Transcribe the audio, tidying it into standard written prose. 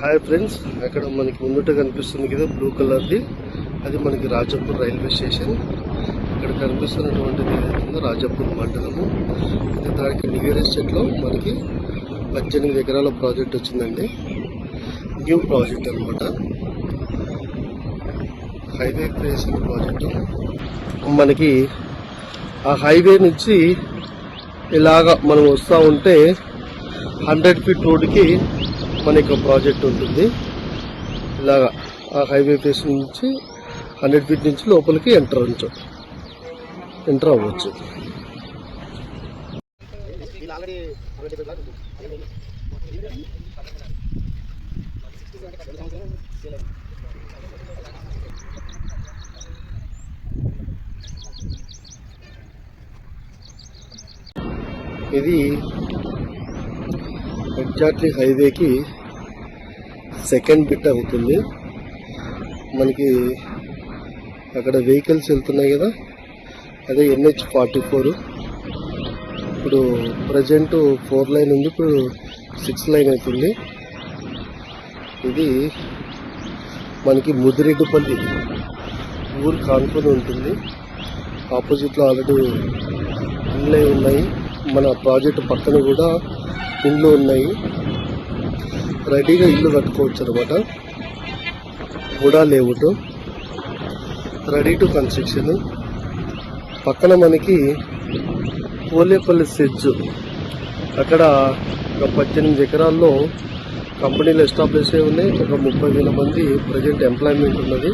Hi friends, అక్కడ మనకి ముందుట కనిపిస్తుంది కదా బ్లూ కలర్ది, అది మనకి రాజాపూర్ రైల్వే స్టేషన్. ఇక్కడ కనిపిస్తున్నటువంటిది ఏదైతుందో రాజాపూర్ మండలము. అయితే దానికి నియర్ ఎస్టేట్లో మనకి 18 ఎకరాల ప్రాజెక్ట్ వచ్చిందండి. న్యూ ప్రాజెక్ట్ అనమాట, హైవే ఫేసింగ్ ప్రాజెక్టు. మనకి ఆ హైవే నుంచి ఇలాగా మనం వస్తూ ఉంటే 100 ఫీట్ రోడ్డుకి మనకి ప్రాజెక్ట్ ఉంటుంది. ఇలాగా ఆ హైవే ఫేస్ నుంచి 100 ఫీట్ నుంచి లోపలికి ఎంటర్ అవ్వచ్చు. ఇది ఎగ్జాక్ట్లీ హైవేకి సెకండ్ బిట్ అవుతుంది. మనకి అక్కడ వెహికల్స్ వెళ్తున్నాయి కదా, అదే NH44. ఇప్పుడు ప్రజెంట్ 4 లైన్ ఉంది, ఇప్పుడు 6 లైన్ అవుతుంది. ఇది మనకి ముదిరెడ్డిపల్లి ఊరు కానుకొని ఉంటుంది. ఆపోజిట్లో ఆల్రెడీ ఇండ్లు ఉన్నాయి. మన ప్రాజెక్టు పక్కన కూడా ఇండ్లు ఉన్నాయి. రెడీగా ఇల్లు కట్టుకోవచ్చు అనమాట. కూడా లేఅవుట్ రెడీ టు కన్స్ట్రక్షన్. పక్కన మనకి కోలేపల్లి సెజ్, అక్కడ ఒక 18 ఎకరాల్లో కంపెనీలు ఎస్టాబ్లిష్ అయి ఉన్నాయి. ఒక 30,000 మంది ప్రజెంట్ ఎంప్లాయ్మెంట్ ఉన్నది.